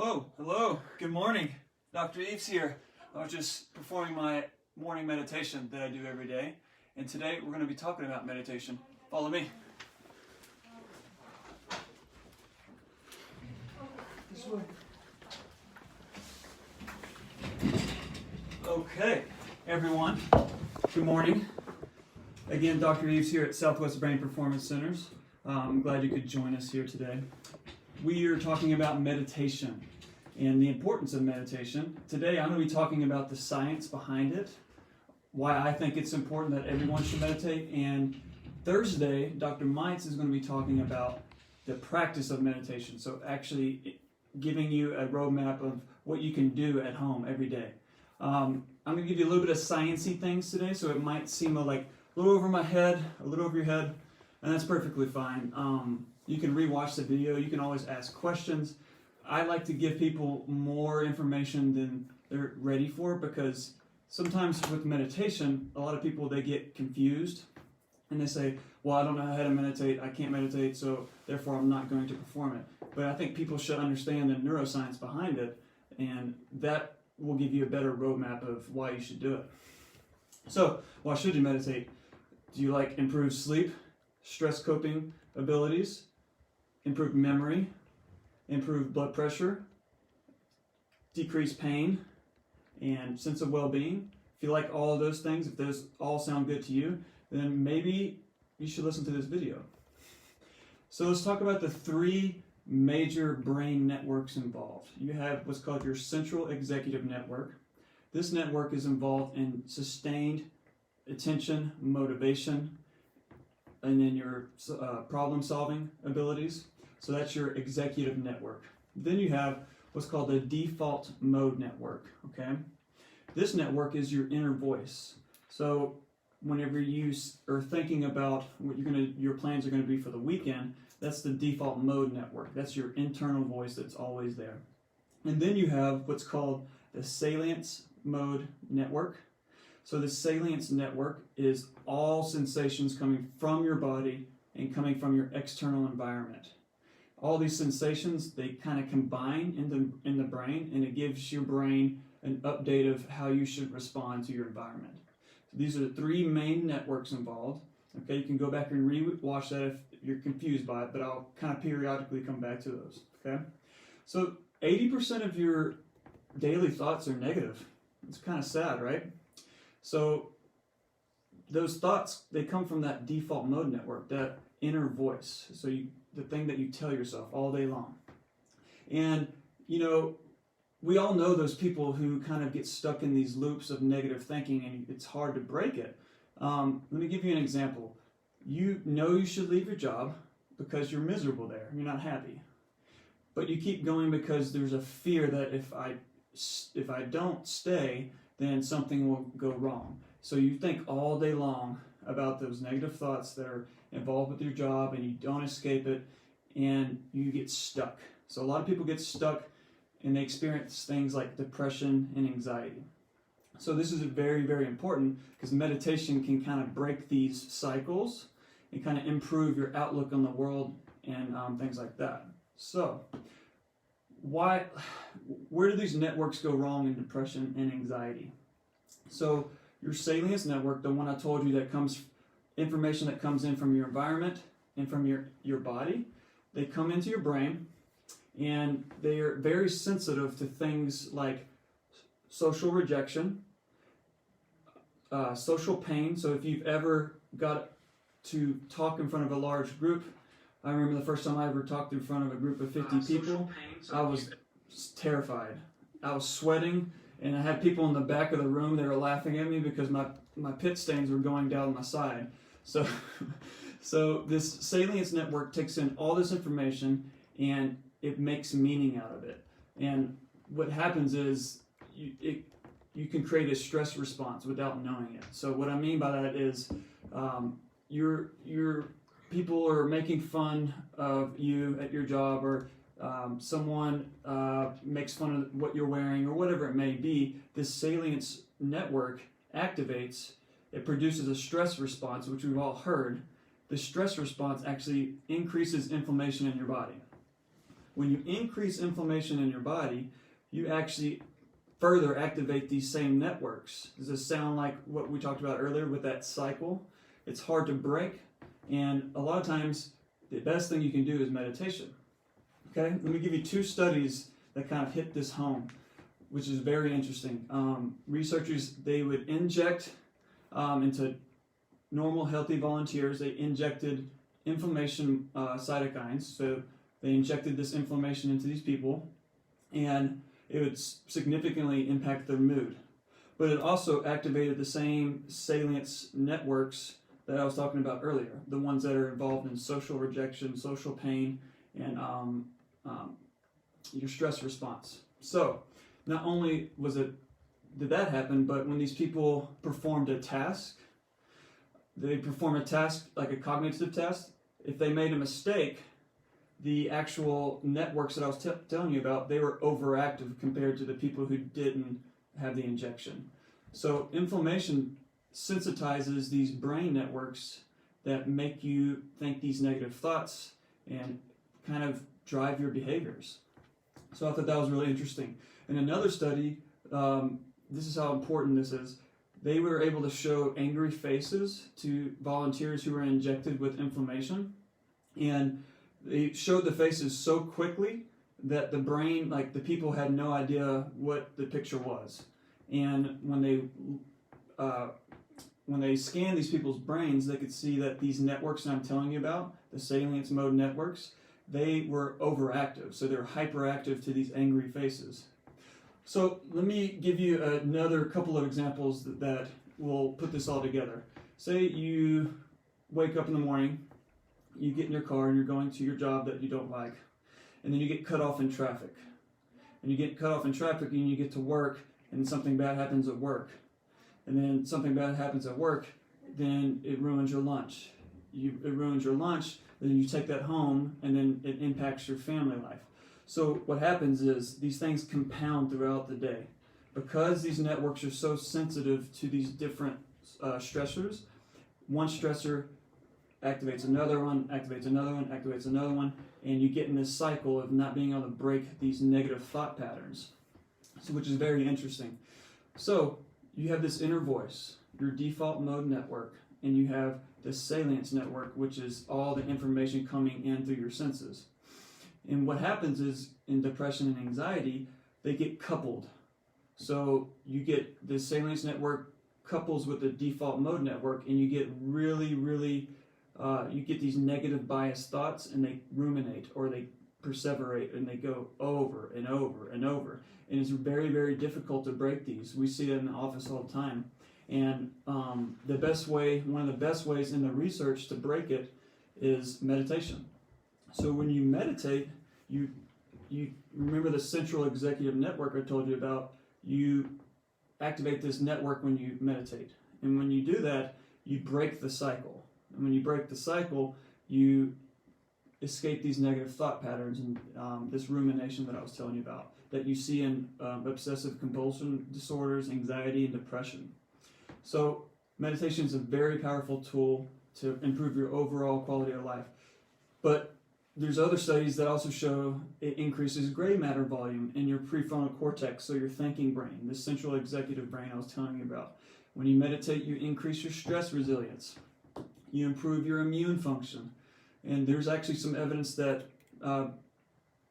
Whoa, hello, good morning. Dr. Eaves here. I was just performing my morning meditation that I do every day. And today we're going to be talking about meditation. Follow me. This way. Okay, everyone, good morning. Again, Dr. Eaves here at Southwest Brain Performance Centers. I'm glad you could join us here today. We are talking about meditation and the importance of meditation. Today I'm going to be talking about the science behind it, why I think it's important that everyone should meditate, and Thursday Dr. Meitz is going to be talking about the practice of meditation, so actually giving you a roadmap of what you can do at home every day. I'm going to give you a little bit of sciencey things today, so it might seem like a little over my head, a little over your head, and that's perfectly fine. You can rewatch the video. You can always ask questions. I like to give people more information than they're ready for, because sometimes with meditation, a lot of people, they get confused and they say, well, I don't know how to meditate, I can't meditate, so therefore I'm not going to perform it. But I think people should understand the neuroscience behind it, and that will give you a better roadmap of why you should do it. So, why should you meditate? Do you like improved sleep, stress coping abilities, improved memory, improved blood pressure, decreased pain, and sense of well-being? If you like all of those things, if those all sound good to you, then maybe you should listen to this video. So let's talk about the three major brain networks involved. You have what's called your central executive network. This network is involved in sustained attention, motivation, and then your problem-solving abilities. So that's your executive network. Then you have what's called the default mode network, okay? This network is your inner voice. So whenever you are thinking about what your plans are going to be for the weekend, that's the default mode network. That's your internal voice that's always there. And then you have what's called the salience mode network. So the salience network is all sensations coming from your body and coming from your external environment. All these sensations, they kind of combine in the brain, and it gives your brain an update of how you should respond to your environment. So these are the three main networks involved. Okay, you can go back and re-watch that if you're confused by it, but I'll kind of periodically come back to those. Okay, so 80% of your daily thoughts are negative. It's kind of sad, right? So those thoughts, they come from that default mode network, that inner voice. So the thing that you tell yourself all day long. And, we all know those people who kind of get stuck in these loops of negative thinking, and it's hard to break it. Let me give you an example. You know you should leave your job because you're miserable there. You're not happy. But you keep going because there's a fear that if I don't stay, then something will go wrong. So you think all day long about those negative thoughts that are involved with your job, and you don't escape it, and you get stuck. So a lot of people get stuck, and they experience things like depression and anxiety. So this is very, very important, because meditation can kind of break these cycles and kind of improve your outlook on the world and things like that. So where do these networks go wrong in depression and anxiety? So your salience network, the one I told you, that comes information that comes in from your environment and from your body, they come into your brain, and they are very sensitive to things like social rejection, social pain. So if you've ever got to talk in front of a large group, I remember the first time I ever talked in front of a group of 50 people, I was terrified. I was sweating, and I had people in the back of the room, they were laughing at me because my pit stains were going down my side. So this salience network takes in all this information, and it makes meaning out of it. And what happens is you can create a stress response without knowing it. So what I mean by that is your people are making fun of you at your job, or someone makes fun of what you're wearing, or whatever it may be. This salience network activates. It produces a stress response, which we've all heard. The stress response actually increases inflammation in your body. when you increase inflammation in your body, you actually further activate these same networks. Does this sound like what we talked about earlier with that cycle? It's hard to break, and a lot of times the best thing you can do is meditation. Okay, let me give you two studies that kind of hit this home, which is very interesting. Researchers, they would inject into normal healthy volunteers, they injected inflammation cytokines. So they injected this inflammation into these people, and it would significantly impact their mood. But it also activated the same salience networks that I was talking about earlier, the ones that are involved in social rejection, social pain, and your stress response. So not only did that happen, but when these people performed a task, they perform a task like a cognitive test. If they made a mistake, the actual networks that I was telling you about, they were overactive compared to the people who didn't have the injection. So inflammation sensitizes these brain networks that make you think these negative thoughts and kind of drive your behaviors. So I thought that was really interesting. In another study, this is how important this is. They were able to show angry faces to volunteers who were injected with inflammation, and they showed the faces so quickly that the brain, like the people had no idea what the picture was. And when they scanned these people's brains, they could see that these networks that I'm telling you about, the salience mode networks, they were overactive. So they're hyperactive to these angry faces. So let me give you another couple of examples that will put this all together. Say you wake up in the morning, you get in your car and you're going to your job that you don't like, and then you get cut off in traffic. And you get cut off in traffic and you get to work, and something bad happens at work. And then something bad happens at work, then it ruins your lunch. It ruins your lunch, then you take that home, and then it impacts your family life. So what happens is these things compound throughout the day. Because these networks are so sensitive to these different stressors, one stressor activates another one, activates another one, activates another one, and you get in this cycle of not being able to break these negative thought patterns, which is very interesting. So you have this inner voice, your default mode network, and you have the salience network, which is all the information coming in through your senses. And what happens is in depression and anxiety, they get coupled. So you get the salience network couples with the default mode network, and you get you get these negative biased thoughts, and they ruminate or they perseverate, and they go over and over and over. And it's very, very difficult to break these. We see it in the office all the time. And one of the best ways in the research to break it is meditation. So when you meditate, you remember the central executive network I told you about. You activate this network when you meditate. And when you do that, you break the cycle. And when you break the cycle, you escape these negative thought patterns and this rumination that I was telling you about that you see in obsessive compulsion disorders, anxiety, and depression. So meditation is a very powerful tool to improve your overall quality of life. But there's other studies that also show it increases gray matter volume in your prefrontal cortex, so your thinking brain, the central executive brain I was telling you about. When you meditate, you increase your stress resilience. You improve your immune function. And there's actually some evidence that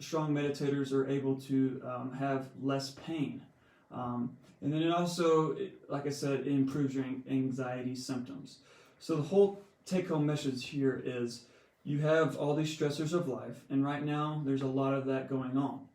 strong meditators are able to have less pain. And then it also, like I said, it improves your anxiety symptoms. So the whole take-home message here is you have all these stressors of life, and right now there's a lot of that going on.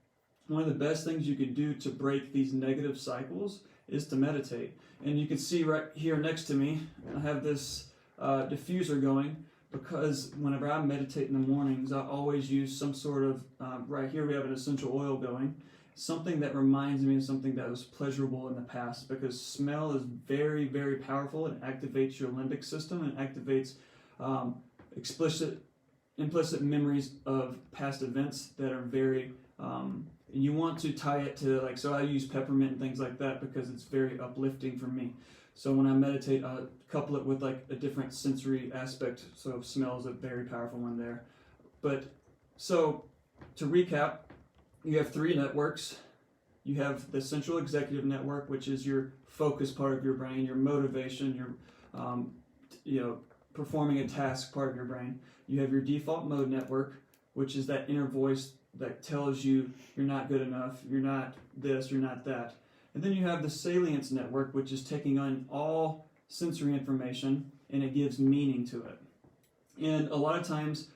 One of the best things you could do to break these negative cycles is to meditate. And you can see right here next to me, I have this diffuser going, because whenever I meditate in the mornings, I always use some sort of, right here we have an essential oil going, something that reminds me of something that was pleasurable in the past, because smell is very, very powerful. It activates your limbic system and activates implicit memories of past events that are very, you want to tie it to, like, so I use peppermint and things like that because it's very uplifting for me. So when I meditate, I couple it with like a different sensory aspect. So smell is a very powerful one there. But so to recap, you have three networks. You have the central executive network, which is your focus part of your brain, your motivation, your performing a task part of your brain. You have your default mode network, which is that inner voice that tells you you're not good enough, you're not this, you're not that. And then you have the salience network, which is taking on all sensory information and it gives meaning to it. And a lot of times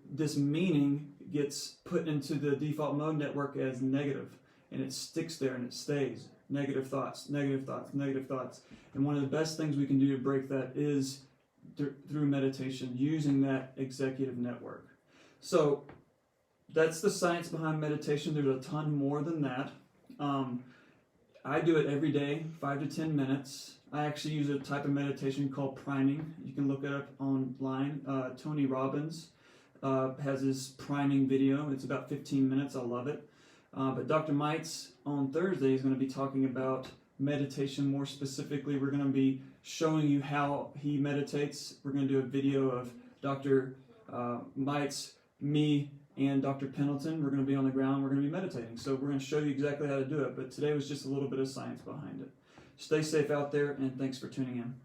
this meaning gets put into the default mode network as negative, and it sticks there and it stays. Negative thoughts, negative thoughts, negative thoughts. And one of the best things we can do to break that is through meditation, using that executive network. So that's the science behind meditation. There's a ton more than that. I do it every day, 5 to 10 minutes. I actually use a type of meditation called priming. You can look it up online. Tony Robbins has his priming video. It's about 15 minutes. I love it. But Dr. Mites on Thursday is going to be talking about meditation more specifically. We're going to be showing you how he meditates. We're going to do a video of Dr. Mites, me, and Dr. Pendleton. We're going to be on the ground. We're going to be meditating. So we're going to show you exactly how to do it. But today was just a little bit of science behind it. Stay safe out there, and thanks for tuning in.